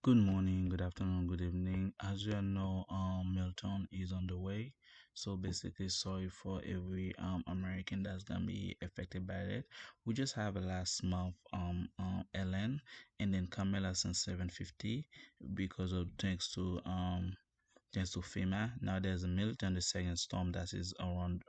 Good morning, good afternoon, good evening. As you all know, Milton is on the way. So basically, sorry for every American that's gonna be affected by it. We just have a last month Ellen and then Kamala since 750 because of thanks to FEMA. Now there's a Milton, the second storm that is around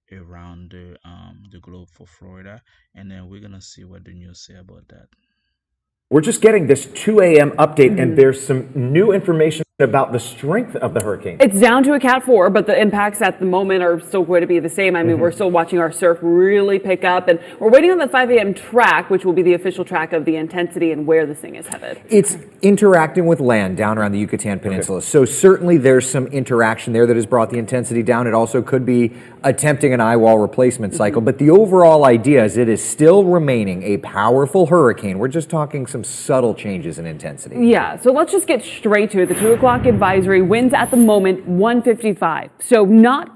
the globe for Florida, and then we're gonna see what the news say about that. We're just getting this 2 a.m. update, and there's some new information about the strength of the hurricane. It's down to a Cat 4, but the impacts at the moment are still going to be the same. I mean, we're still watching our surf really pick up, and we're waiting on the 5 a.m. track, which will be the official track of the intensity and where this thing is headed. It's interacting with land down around the Yucatan Peninsula. So certainly there's some interaction there that has brought the intensity down. It also could be attempting an eye wall replacement cycle. But the overall idea is it is still remaining a powerful hurricane. We're just talking some subtle changes in intensity. Yeah, so let's just get straight to it. The 2 o'clock advisory winds at the moment 155. So not.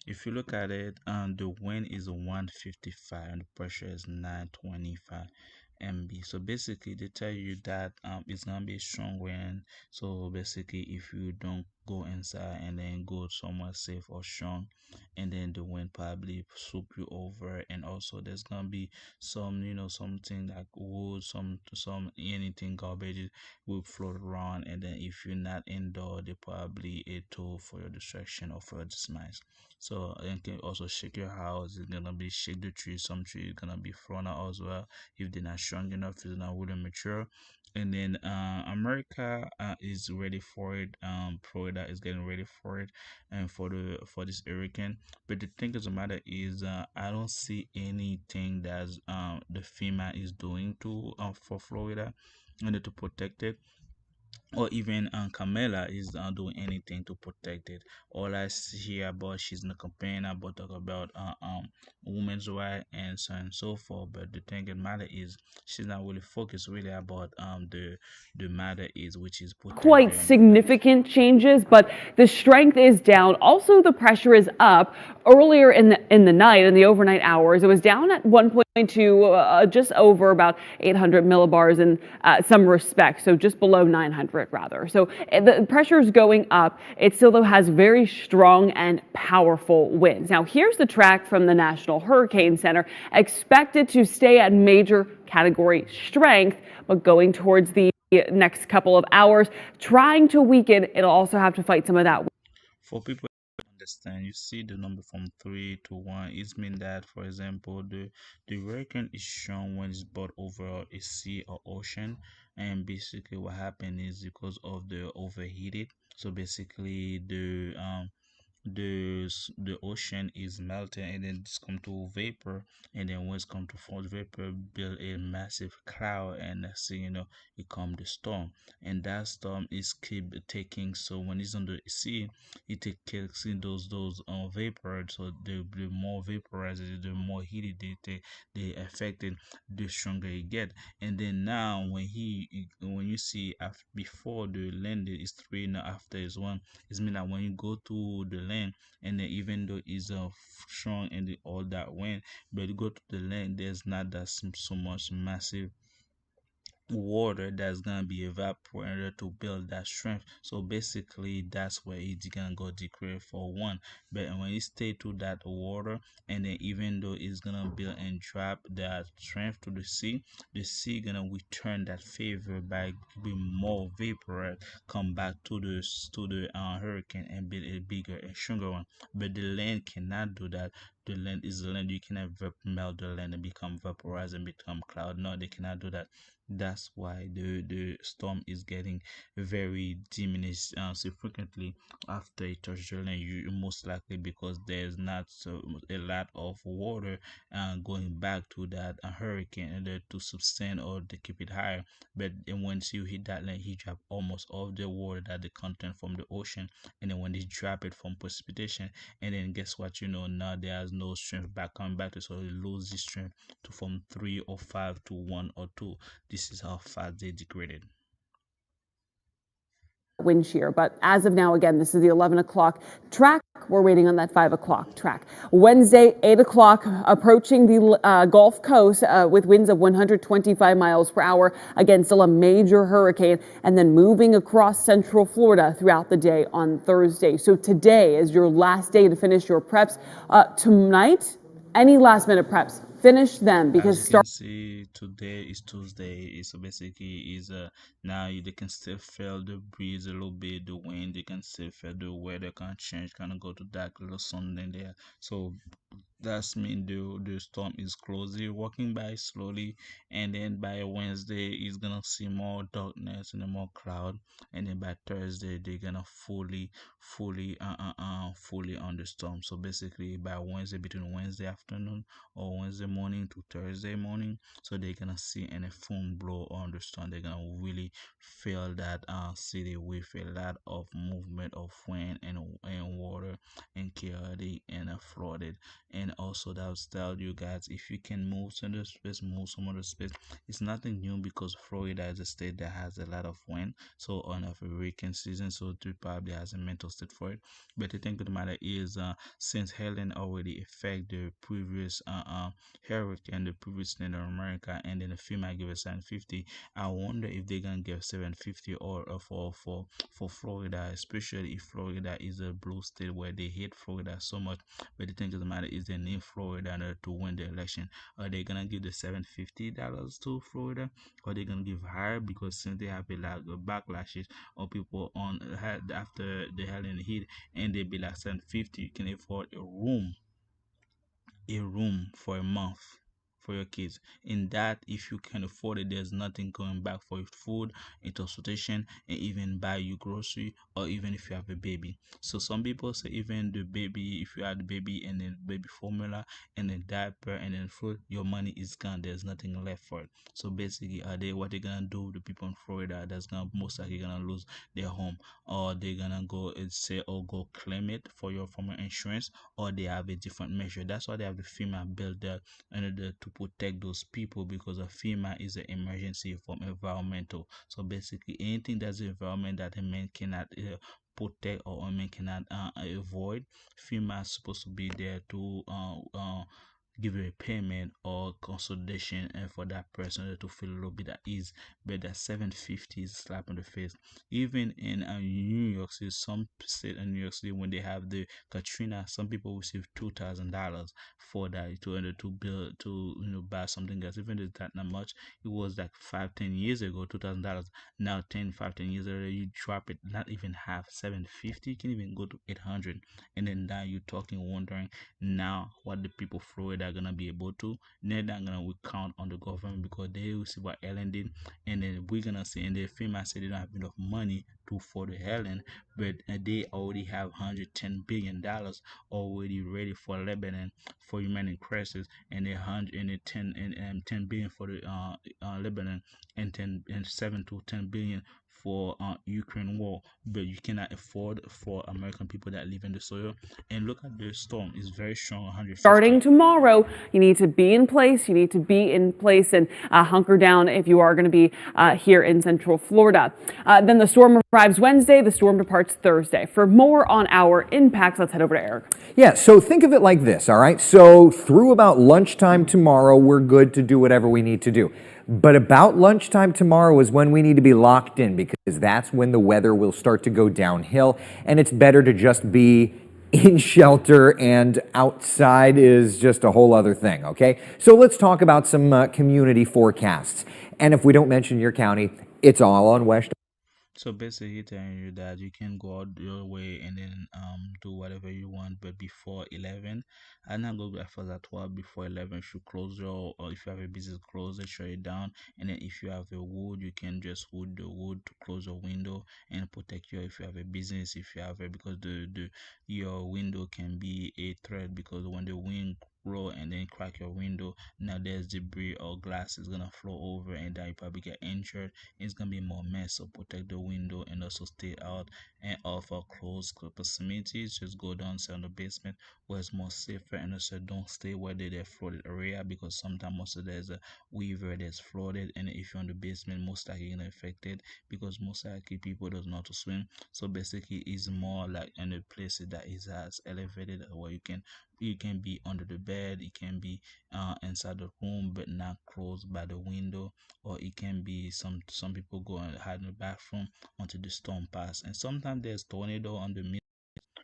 If you look at it, the wind is 155 and the pressure is 925 MB. So basically, they tell you that it's gonna be a strong wind. So basically, if you don't go inside and then go somewhere safe or strong, and then the wind probably swoop you over, and also there's gonna be some, something like wood, some anything garbage will float around, and then if you're not indoor, they probably a tool for your distraction or for your dismiss. So and can also shake your house. It's gonna be shake the trees. Some trees gonna be thrown out as well if they're not strong enough, if they're not really mature. And then America is ready for it. Florida is getting ready for it, and for this hurricane. But the thing of the matter is, I don't see anything that the FEMA is doing to for Florida and to protect it, or even Kamala is not doing anything to protect it. All I see here about she's not campaign about talk about women's rights and so on and so forth. But the thing that matter is she's not really focused really about the matter is which is protect Quite them. significant changes, but the strength is down. Also, the pressure is up. Earlier in the night, in the overnight hours, it was down at 1.2, just over about 800 millibars in some respects, so just below 900 rather. So the pressure is going up. It still though has very strong and powerful winds. Now here's the track from the National Hurricane Center, expected to stay at major category strength, but going towards the next couple of hours, trying to weaken. It'll also have to fight some of that. For people to understand, you see the number from 3 to 1. It means that, for example, the hurricane is shown when it's brought over a sea or ocean, and basically what happened is because of the overheated. So basically, the ocean is melting, and then it's come to vapor, and then when it's come to force vapor build a massive cloud, and next thing you know it come the storm, and that storm is keep taking. So when it's on the sea, it takes in those vapor. So the more vaporized, the more heated they affected, the stronger it get. And then now when you see after, before the land is three, now after is one, it's mean that when you go to the land, and then even though it's strong and all that wind, but you go to the land, there's not that so much massive water that's gonna be evaporated to build that strength. So basically that's where it's gonna go decrease for one. But when it stay to that water, and then even though it's gonna build and drop that strength to the sea gonna return that favor by being more vapor, come back to the hurricane and build a bigger and stronger one. But the land cannot do that. The land is the land. You cannot melt the land and become vaporized and become cloud. No, they cannot do that. That's why the storm is getting very diminished significantly after it touches the land. You most likely because there's not so a lot of water going back to that hurricane in order to sustain or to keep it higher. But then once you hit that land, he drop almost all the water that the content from the ocean, and then when they drop it from precipitation, and then guess what? Now there's no strength back coming back to, so it loses strength to from 3 or 5 to 1 or 2. This is how fast they degraded. wind shear. But as of now, again, this is the 11 o'clock track. We're waiting on that 5 o'clock track. Wednesday, 8 o'clock, approaching the Gulf Coast with winds of 125 miles per hour. Again, still a major hurricane, and then moving across central Florida throughout the day on Thursday. So today is your last day to finish your preps. Tonight, any last minute preps, finish them As because you can see, today is Tuesday. So basically, is now they can still feel the breeze a little bit, the wind. They can still feel the weather can change, kind of go to dark little sun in there. So that's mean the storm is closely walking by slowly, and then by Wednesday it's gonna see more darkness and more cloud, and then by Thursday they're gonna fully on the storm. So basically by Wednesday, between Wednesday afternoon or Wednesday morning to Thursday morning, so they're gonna see any full blow on the storm. They're gonna really feel that city with a lot of movement of wind and water and chaotic and flooded. And also that will tell you guys, if you can move to the space, move some other space. It's nothing new because Florida is a state that has a lot of wind, so on a hurricane season, so it probably has a mental state for it. But the thing of the matter is, since Helen already affected the previous hurricane, the previous state of America, and then the FEMA give us 750. I wonder if they're gonna give 750 or for Florida, especially if Florida is a blue state where they hate Florida so much. But the thing of the matter is, they need Florida to win the election. Are they gonna give the $750 to Florida, or are they gonna give higher because since they have a lot of backlashes or people on after the Helen hit, and they be like 750, you can afford a room for a month for your kids. In that, if you can afford it, there's nothing going back for your food, transportation, and even buy you grocery, or even if you have a baby. So some people say even the baby, if you had a baby and then baby formula and then diaper and then food, your money is gone. There's nothing left for it. So basically, are they what they're gonna do? The people in Florida that's gonna most likely gonna lose their home, or they're gonna go and say or go claim it for your from your insurance, or they have a different measure. That's why they have the FEMA built there in order to protect those people, because a FEMA is an emergency from environmental. So basically, anything that's the environment that a man cannot protect or a man cannot avoid, FEMA is supposed to be there to give you a payment or consolidation, and for that person to feel a little bit at ease. But that 750 is a slap in the face. Even in New York City, some state in New York City, when they have the Katrina, some people receive $2,000 for that to build to buy something else. Even though it's that not much, it was like 5-10 years ago, $2,000. Now 10-15 years later, you drop it, not even half, 750 can even go to 800, and then now you're talking, wondering now what the people of Florida are gonna be able to. They're not gonna we count on the government because they will see what Ellen did, and then we're gonna see, and the FEMA said they don't have enough money to for the Helen, but they already have $110 billion already ready for Lebanon for human crisis, and 10 billion for the Lebanon, and 7 to 10 billion for Ukraine war. But you cannot afford for American people that live in the soil. And look at the storm; it's very strong, 150. starting tomorrow, you need to be in place. You need to be in place and hunker down if you are going to be here in Central Florida. Then the storm arrives Wednesday. The storm departs Thursday. For more on our impacts, let's head over to Eric. Yeah, so think of it like this, all right? So through about lunchtime tomorrow, we're good to do whatever we need to do. But about lunchtime tomorrow is when we need to be locked in, because that's when the weather will start to go downhill, and it's better to just be in shelter, and outside is just a whole other thing, okay? So let's talk about some community forecasts. And if we don't mention your county, it's all on West. So basically telling you that you can go out your way and then do whatever you want, but before 11, I'm not go back for that 12. Before 11, you should close your, or if you have a business, close it, shut it down. And then if you have a wood, you can just wood the wood to close your window and protect you if you have a business, if you have a, because the your window can be a threat, because when the wind roll and then crack your window. Now there's debris or glass is gonna flow over, and then you probably get injured. It's gonna be more mess. So protect the window and also stay out and off of close proximities. Just go downstairs in the basement where it's more safer, and also don't stay where there's flooded area, because sometimes also there's a weaver that's flooded, and if you're in the basement, most likely you're gonna affected, because most likely people don't know how to swim. So basically it's more like in a place that is as elevated, where you can be under the bed, it can be inside the room but not close by the window, or it can be some people go and hide in the bathroom until the storm pass. And sometimes there's tornado on the,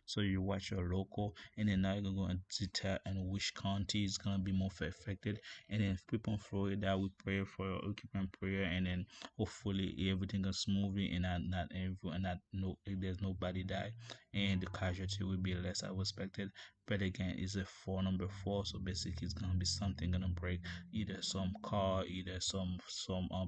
so you watch your local, and then now you're going to detail and which county is gonna be more affected. And then people in Florida, we pray for your occupant prayer, and then hopefully everything goes smoothly, and not no, if there's nobody die, and the casualty will be less as expected. But again, it's a number four, so basically it's gonna be something gonna break, either some car, either some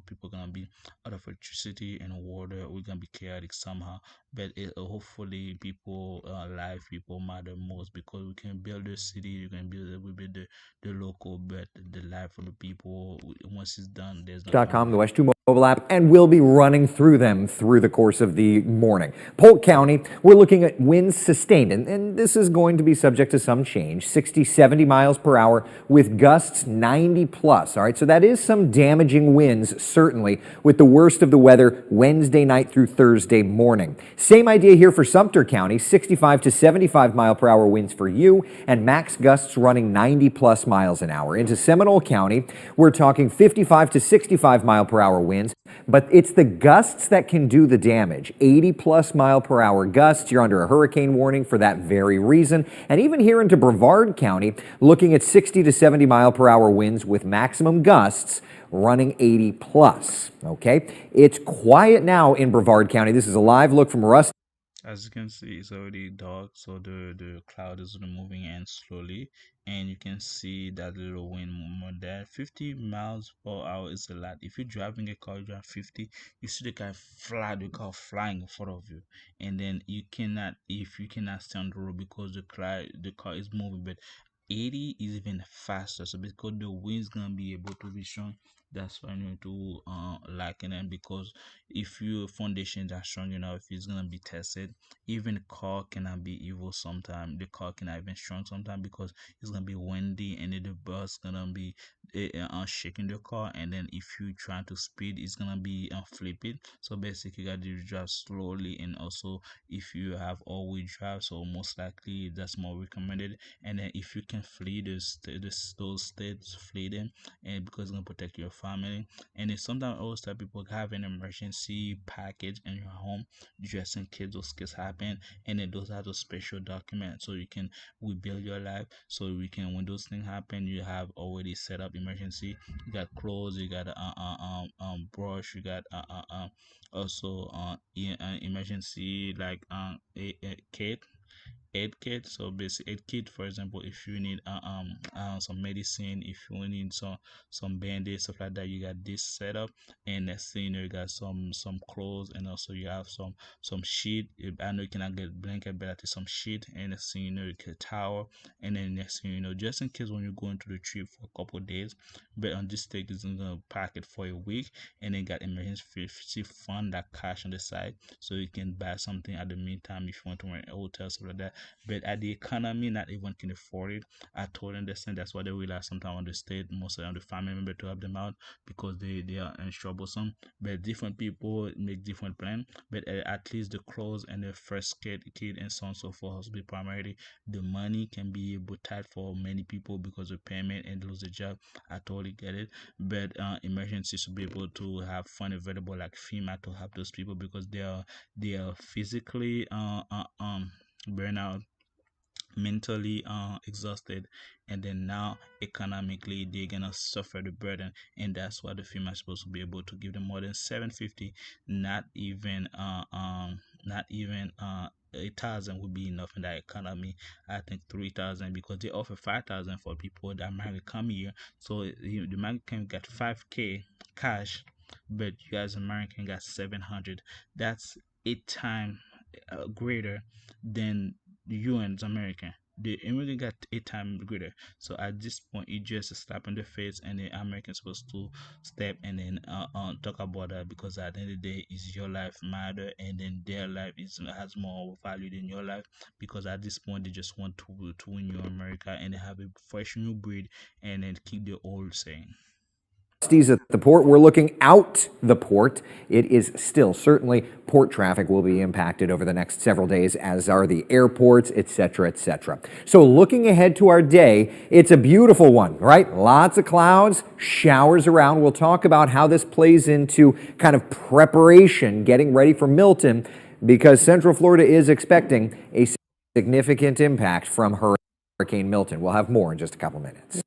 people gonna be out of electricity and water. We're gonna be chaotic somehow, but hopefully people life people matter most, because we can build the city, you can build it, we build the local, but the life of the people, once it's done, there's nothing gonna Com, the be. West 2 mobile app, and we'll be running through them through the course of the morning. Polk County, we're looking at winds sustained, and this is going to be subject to some change, 60, 70 miles per hour with gusts 90 plus. All right, so that is some damaging winds, certainly, with the worst of the weather Wednesday night through Thursday morning. Same idea here for Sumter County, 65 to 75 mile per hour winds for you, and max gusts running 90 plus miles an hour. Into Seminole County, we're talking 55 to 65 mile per hour winds, but it's the gusts that can do the damage. 80 plus mile per hour gusts. You're under a hurricane warning for that very reason. And even here into Brevard County, looking at 60 to 70 mile per hour winds with maximum gusts running 80 plus. Okay, it's quiet now in Brevard County. This is a live look from Russ. As you can see, it's already dark, so the cloud is moving in slowly, and you can see that little wind movement there. 50 miles per hour is a lot. If you're driving a car, you drive 50, you see the car flying in front of you, and then if you cannot stay on the road because the car is moving. But 80 is even faster, so because the wind's gonna be able to be strong, that's why you need to liken it, because if your foundations are strong enough, it's gonna be tested. Even the car cannot be evil sometimes. The car cannot even strong sometimes, because it's gonna be windy, and then the bus gonna be shaking the car, and then if you try to speed, it's gonna be flipping. So basically you gotta drive slowly, and also if you have all-wheel drive, so most likely that's more recommended. And then if you can flee those states, flee them, and because it's gonna protect your family. And then sometimes I always tell people, have an emergency package in your home just in case those cases happen, and then those are those special documents, so you can rebuild your life. So we can, when those things happen, you have already set up emergency. You got clothes, you got brush, you got also emergency, like a kit, aid kit. So basic aid kit, for example, if you need some medicine, if you need some band-aid, stuff like that, you got this set up. And next thing you know, you got some clothes, and also you have some sheet. I know you cannot get blanket, but at least some sheet. And next thing you know, you get a towel. And then next thing you know, just in case when you go into the trip for a couple of days, but on this take is gonna pack it for a week. And then got emergency fund, that cash on the side, so you can buy something at the meantime if you want to rent a hotel, stuff like that. But at the economy, not everyone can afford it. I totally understand. That's why they rely sometimes on the state, mostly on the family member, to help them out, because they are in troublesome. But different people make different plans. But at least the clothes and the first kid and so on and so forth has to be primarily. The money can be able tight for many people because of payment and lose the job. I totally get it. But emergency should be able to have fund available like FEMA to help those people, because they are physically burnout, mentally exhausted, and then now economically they're gonna suffer the burden. And that's why the FEMA is supposed to be able to give them more than 750, not even 8,000 would be enough in that economy. I think 3,000, because they offer 5,000 for people that might come here. So the American get 5K cash, but you guys American got 700. That's 8 times greater than the UN's American. the American got 8 times greater. So at this point, it just a slap in the face, and the Americans supposed to step and then talk about that, because at the end of the day, is your life matter, and then their life is has more value than your life, because at this point they just want to win your America and have a fresh new breed and then keep the old saying. At the port, we're looking out the port. It is still, certainly, port traffic will be impacted over the next several days, as are the airports, et cetera, et cetera. So looking ahead to our day, it's a beautiful one, right? Lots of clouds, showers around. We'll talk about how this plays into kind of preparation, getting ready for Milton, because Central Florida is expecting a significant impact from Hurricane Milton. We'll have more in just a couple minutes.